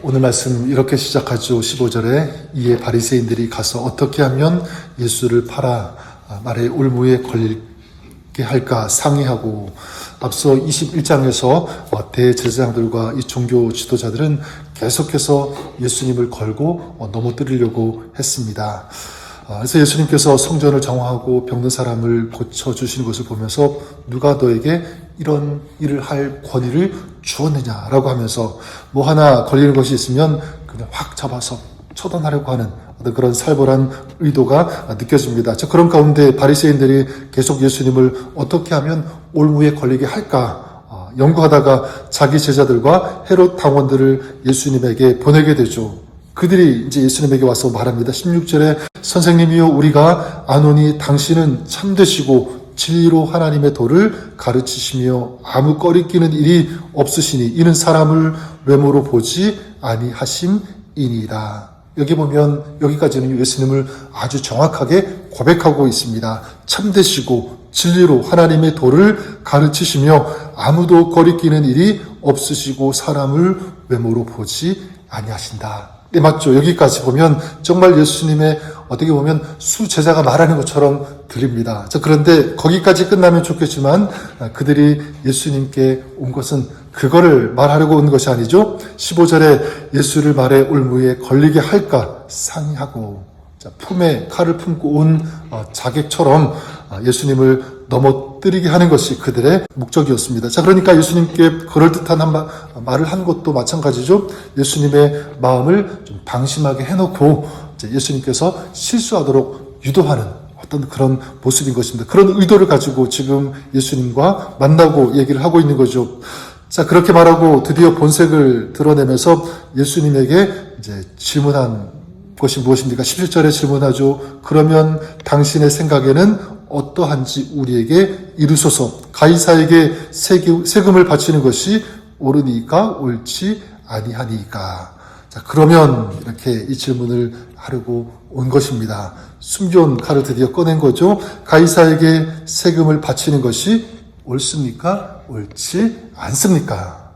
오늘 말씀 이렇게 시작하죠. 15절에 이에 바리새인들이 가서 어떻게 하면 예수를 팔아 말의 올무에 걸리게 할까 상의하고, 앞서 21장에서 대제사장들과 이 종교 지도자들은 계속해서 예수님을 걸고 넘어뜨리려고 했습니다. 그래서 예수님께서 성전을 정화하고 병든 사람을 고쳐주시는 것을 보면서 누가 너에게 이런 일을 할 권위를 주었느냐라고 하면서 뭐 하나 걸리는 것이 있으면 그냥 확 잡아서 처단하려고 하는 어떤 그런 살벌한 의도가 느껴집니다. 그런 가운데 바리새인들이 계속 예수님을 어떻게 하면 올무에 걸리게 할까 연구하다가 자기 제자들과 헤롯 당원들을 예수님에게 보내게 되죠. 그들이 이제 예수님에게 와서 말합니다. 16절에 선생님이요, 우리가 아노니 당신은 참되시고 진리로 하나님의 도를 가르치시며 아무 꺼리끼는 일이 없으시니 이는 사람을 외모로 보지 아니하심이니이다. 여기 보면 여기까지는 예수님을 아주 정확하게 고백하고 있습니다. 참되시고 진리로 하나님의 도를 가르치시며 아무도 거리끼는 일이 없으시고 사람을 외모로 보지 아니하신다. 네, 맞죠. 여기까지 보면 정말 예수님의 어떻게 보면 수제자가 말하는 것처럼 들립니다. 그런데 거기까지 끝나면 좋겠지만 그들이 예수님께 온 것은 그거를 말하려고 온 것이 아니죠. 15절에 예수를 말의 올무에 걸리게 할까 상의하고, 품에 칼을 품고 온 자객처럼 예수님을 넘어뜨리게 하는 것이 그들의 목적이었습니다. 그러니까 예수님께 그럴듯한 말을 한 것도 마찬가지죠. 예수님의 마음을 좀 방심하게 해놓고 예수님께서 실수하도록 유도하는 어떤 그런 모습인 것입니다. 그런 의도를 가지고 지금 예수님과 만나고 얘기를 하고 있는 거죠. 그렇게 말하고 드디어 본색을 드러내면서 예수님에게 이제 질문한 것이 무엇입니까? 17절에 질문하죠. 그러면 당신의 생각에는 어떠한지 우리에게 이르소서. 가이사에게 세금을 바치는 것이 옳으니까 옳지 아니하니까. 그러면 이렇게 이 질문을 하려고 온 것입니다. 숨겨온 칼을 드디어 꺼낸 거죠. 가이사에게 세금을 바치는 것이 옳습니까? 옳지 않습니까?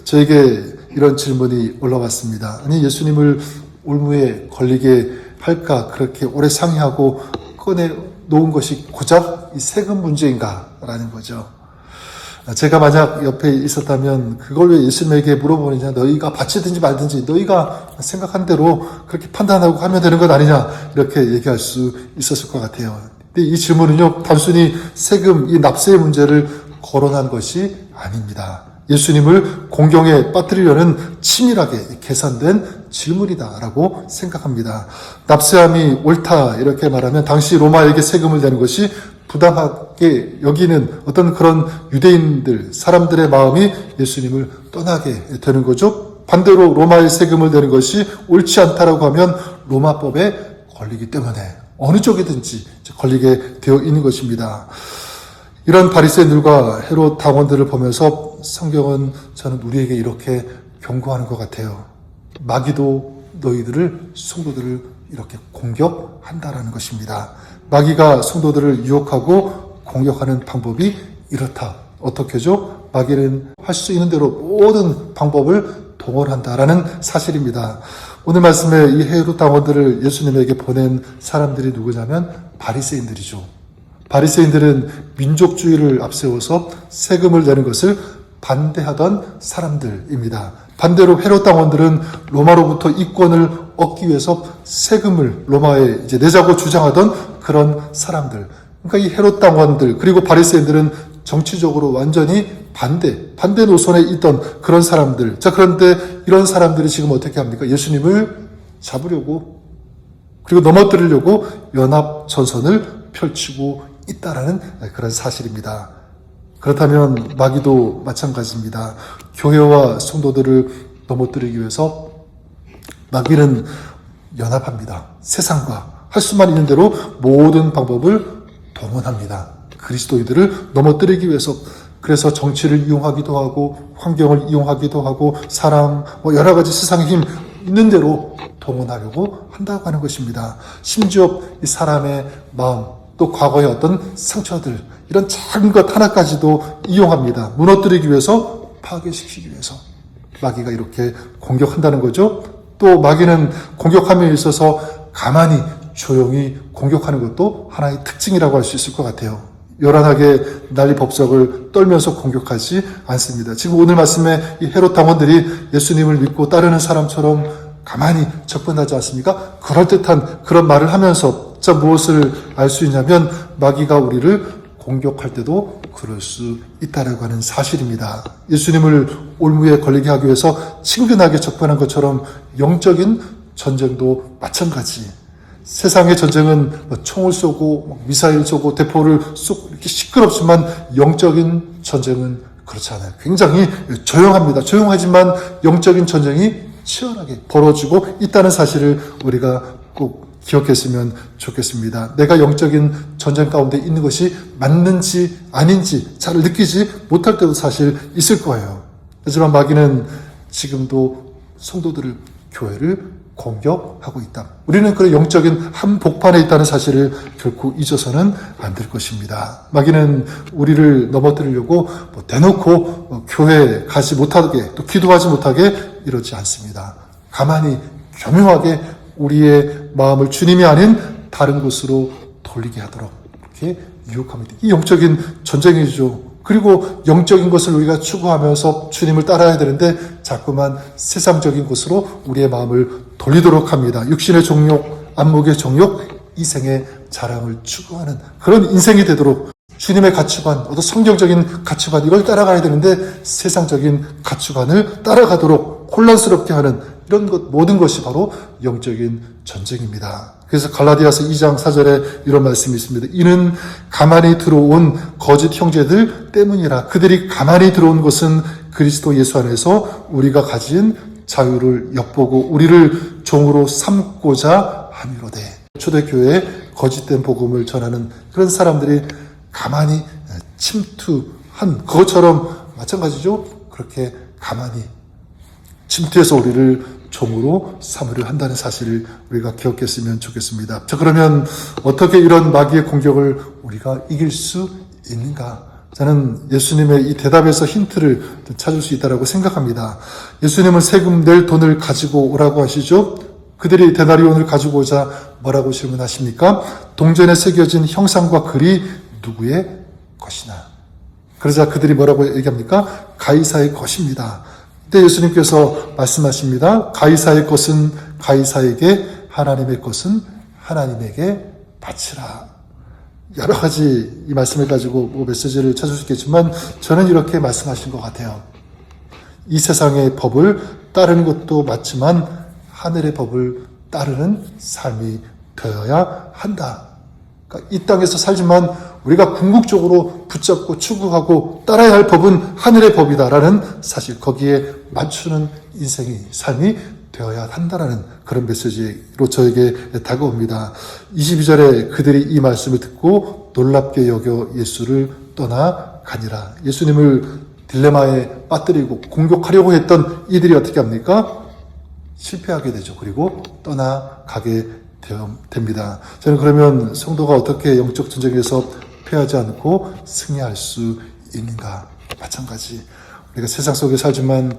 저에게 이런 질문이 올라왔습니다. 아니, 예수님을 올무에 걸리게 할까 그렇게 오래 상의하고 꺼내 놓은 것이 고작 이 세금 문제인가라는 거죠. 제가 만약 옆에 있었다면 그걸 왜 예수님에게 물어보느냐, 너희가 바치든지 말든지 너희가 생각한 대로 그렇게 판단하고 하면 되는 것 아니냐, 이렇게 얘기할 수 있었을 것 같아요. 근데 이 질문은요, 단순히 세금, 이 납세의 문제를 거론한 것이 아닙니다. 예수님을 공경에 빠뜨리려는 치밀하게 계산된 질문이다라고 생각합니다. 납세함이 옳다 이렇게 말하면 당시 로마에게 세금을 내는 것이 부당하게 여기는 어떤 그런 유대인들, 사람들의 마음이 예수님을 떠나게 되는 거죠. 반대로 로마의 세금을 내는 것이 옳지 않다라고 하면 로마법에 걸리기 때문에 어느 쪽이든지 걸리게 되어 있는 것입니다. 이런 바리새인들과 헤롯 당원들을 보면서 성경은 저는 우리에게 이렇게 경고하는 것 같아요. 마귀도 너희들을, 성도들을 이렇게 공격한다라는 것입니다. 마귀가 성도들을 유혹하고 공격하는 방법이 이렇다. 어떻게죠? 마귀는 할 수 있는 대로 모든 방법을 동원한다라는 사실입니다. 오늘 말씀에 이 헤롯 당원들을 예수님에게 보낸 사람들이 누구냐면 바리새인들이죠. 바리새인들은 민족주의를 앞세워서 세금을 내는 것을 반대하던 사람들입니다. 반대로 헤롯 당원들은 로마로부터 이권을 얻기 위해서 세금을 로마에 이제 내자고 주장하던 그런 사람들. 그러니까 이 헤롯 당원들 그리고 바리새인들은 정치적으로 완전히 반대 노선에 있던 그런 사람들. 그런데 이런 사람들이 지금 어떻게 합니까? 예수님을 잡으려고 그리고 넘어뜨리려고 연합 전선을 펼치고 있다라는 그런 사실입니다. 그렇다면 마귀도 마찬가지입니다. 교회와 성도들을 넘어뜨리기 위해서 마귀는 연합합니다. 세상과 할 수만 있는 대로 모든 방법을 동원합니다. 그리스도인들을 넘어뜨리기 위해서. 그래서 정치를 이용하기도 하고 환경을 이용하기도 하고 사람 여러 가지 세상의 힘 있는 대로 동원하려고 한다고 하는 것입니다. 심지어 이 사람의 마음 또 과거의 어떤 상처들 이런 작은 것 하나까지도 이용합니다. 무너뜨리기 위해서, 파괴시키기 위해서. 마귀가 이렇게 공격한다는 거죠. 또 마귀는 공격함에 있어서 가만히 조용히 공격하는 것도 하나의 특징이라고 할 수 있을 것 같아요. 요란하게 난리법석을 떨면서 공격하지 않습니다. 지금 오늘 말씀에 이 헤롯 당원들이 예수님을 믿고 따르는 사람처럼 가만히 접근하지 않습니까? 그럴듯한 그런 말을 하면서 자 무엇을 알 수 있냐면 마귀가 우리를 공격할 때도 그럴 수 있다라고 하는 사실입니다. 예수님을 올무에 걸리게 하기 위해서 친근하게 접근한 것처럼 영적인 전쟁도 마찬가지. 세상의 전쟁은 총을 쏘고 미사일 쏘고 대포를 쏘고 이렇게 시끄럽지만 영적인 전쟁은 그렇지 않아요. 굉장히 조용합니다. 조용하지만 영적인 전쟁이 치열하게 벌어지고 있다는 사실을 우리가 꼭 기억했으면 좋겠습니다. 내가 영적인 전쟁 가운데 있는 것이 맞는지 아닌지 잘 느끼지 못할 때도 사실 있을 거예요. 하지만 마귀는 지금도 성도들을, 교회를 공격하고 있다. 우리는 그런 영적인 한복판에 있다는 사실을 결코 잊어서는 안 될 것입니다. 마귀는 우리를 넘어뜨리려고 대놓고 교회에 가지 못하게 또 기도하지 못하게 이러지 않습니다. 가만히 교묘하게 우리의 마음을 주님이 아닌 다른 곳으로 돌리게 하도록 이렇게 유혹합니다. 이 영적인 전쟁이죠. 그리고 영적인 것을 우리가 추구하면서 주님을 따라야 되는데 자꾸만 세상적인 것으로 우리의 마음을 돌리도록 합니다. 육신의 정욕, 안목의 정욕, 이생의 자랑을 추구하는 그런 인생이 되도록 주님의 가치관, 어떤 성경적인 가치관 이걸 따라가야 되는데 세상적인 가치관을 따라가도록 혼란스럽게 하는 이런 것 모든 것이 바로 영적인 전쟁입니다. 그래서 갈라디아서 2장 4절에 이런 말씀이 있습니다. 이는 가만히 들어온 거짓 형제들 때문이라. 그들이 가만히 들어온 것은 그리스도 예수 안에서 우리가 가진 자유를 엿보고 우리를 종으로 삼고자 함이로되. 초대교회에 거짓된 복음을 전하는 그런 사람들이 가만히 침투한 그것처럼 마찬가지죠. 그렇게 가만히 침투해서 우리를 종으로 삼으려 한다는 사실을 우리가 기억했으면 좋겠습니다. 자, 그러면 어떻게 이런 마귀의 공격을 우리가 이길 수 있는가? 저는 예수님의 이 대답에서 힌트를 찾을 수 있다고 생각합니다. 예수님은 세금 낼 돈을 가지고 오라고 하시죠. 그들이 데나리온을 가지고 오자 뭐라고 질문하십니까? 동전에 새겨진 형상과 글이 누구의 것이나. 그러자 그들이 뭐라고 얘기합니까? 가이사의 것입니다. 그때 예수님께서 말씀하십니다. 가이사의 것은 가이사에게, 하나님의 것은 하나님에게 바치라. 여러 가지 이 말씀을 가지고 메시지를 찾을 수 있겠지만 저는 이렇게 말씀하신 것 같아요. 이 세상의 법을 따르는 것도 맞지만 하늘의 법을 따르는 삶이 되어야 한다. 그러니까 이 땅에서 살지만 우리가 궁극적으로 붙잡고 추구하고 따라야 할 법은 하늘의 법이다라는 사실, 거기에 맞추는 인생이, 삶이 되어야 한다라는 그런 메시지로 저에게 다가옵니다. 22절에 그들이 이 말씀을 듣고 놀랍게 여겨 예수를 떠나가니라. 예수님을 딜레마에 빠뜨리고 공격하려고 했던 이들이 어떻게 합니까? 실패하게 되죠. 그리고 떠나가게 됩니다. 저는 그러면 성도가 어떻게 영적 전쟁에서 패하지 않고 승리할 수 있는가? 마찬가지. 우리가 세상 속에 살지만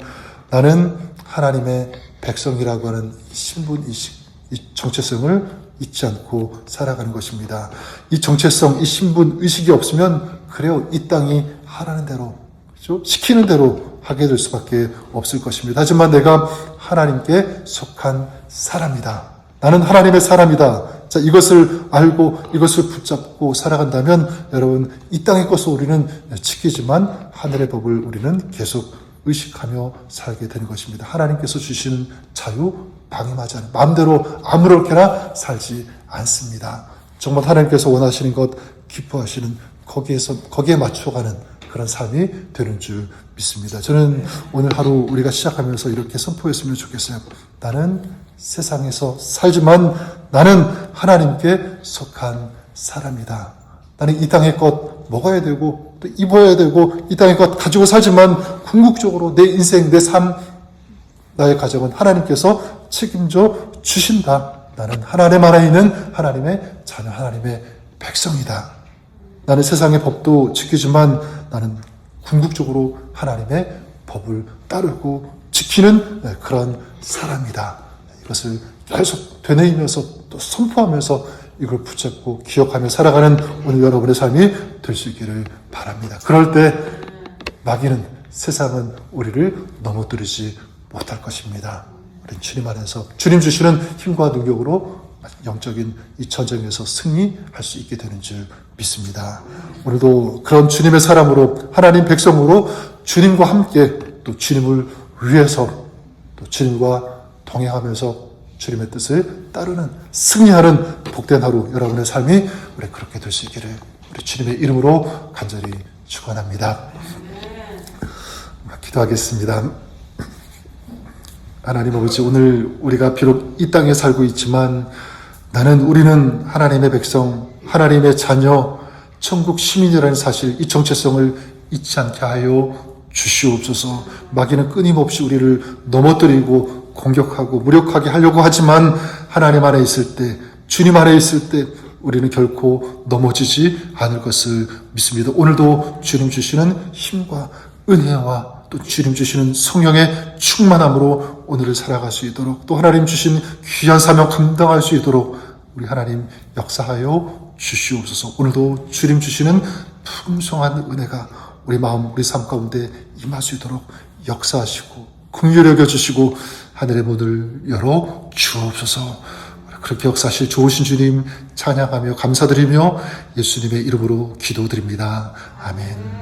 나는 하나님의 백성이라고 하는 신분의식, 이 정체성을 잊지 않고 살아가는 것입니다. 이 정체성, 이 신분의식이 없으면 그래요. 이 땅이 하라는 대로, 그렇죠? 시키는 대로 하게 될 수밖에 없을 것입니다. 하지만 내가 하나님께 속한 사람이다. 나는 하나님의 사람이다. 자, 이것을 알고 이것을 붙잡고 살아간다면 여러분, 이 땅의 것을 우리는 지키지만 하늘의 법을 우리는 계속 의식하며 살게 되는 것입니다. 하나님께서 주시는 자유 방임하지 않아요. 마음대로 아무렇게나 살지 않습니다. 정말 하나님께서 원하시는 것, 기뻐하시는 거기에 맞춰가는 그런 삶이 되는 줄 믿습니다. 저는 오늘 하루 우리가 시작하면서 이렇게 선포했으면 좋겠어요. 나는 세상에서 살지만 나는 하나님께 속한 사람이다. 나는 이 땅의 것 먹어야 되고 또 입어야 되고 이 땅의 것 가지고 살지만 궁극적으로 내 인생, 내 삶, 나의 가정은 하나님께서 책임져 주신다. 나는 하나님 안에 있는 하나님의 자녀, 하나님의 백성이다. 나는 세상의 법도 지키지만 나는 궁극적으로 하나님의 법을 따르고 지키는 그런 사람이다. 이것을 계속 되뇌이면서 또 선포하면서 이걸 붙잡고 기억하며 살아가는 오늘 여러분의 삶이 될 수 있기를 바랍니다. 그럴 때 마귀는, 세상은 우리를 넘어뜨리지 못할 것입니다. 우리 주님 안에서 주님 주시는 힘과 능력으로 영적인 이 전쟁에서 승리할 수 있게 되는 줄 믿습니다. 오늘도 그런 주님의 사람으로, 하나님 백성으로 주님과 함께 또 주님을 위해서 또 주님과 동행하면서 주님의 뜻을 따르는, 승리하는 복된 하루, 여러분의 삶이 우리 그렇게 될 수 있기를 우리 주님의 이름으로 간절히 축원합니다. 기도하겠습니다. 하나님 아버지, 오늘 우리가 비록 이 땅에 살고 있지만 우리는 하나님의 백성, 하나님의 자녀, 천국 시민이라는 사실, 이 정체성을 잊지 않게 하여 주시옵소서. 마귀는 끊임없이 우리를 넘어뜨리고 공격하고 무력하게 하려고 하지만 하나님 안에 있을 때, 주님 안에 있을 때 우리는 결코 넘어지지 않을 것을 믿습니다. 오늘도 주님 주시는 힘과 은혜와 또 주님 주시는 성령의 충만함으로 오늘을 살아갈 수 있도록, 또 하나님 주신 귀한 사명 감당할 수 있도록 우리 하나님 역사하여 주시옵소서. 오늘도 주님 주시는 풍성한 은혜가 우리 마음, 우리 삶 가운데 임할 수 있도록 역사하시고 긍휼히 여겨주시고 하늘의 문을 열어 주옵소서. 그렇게 역사하실 좋으신 주님 찬양하며 감사드리며 예수님의 이름으로 기도드립니다. 아멘.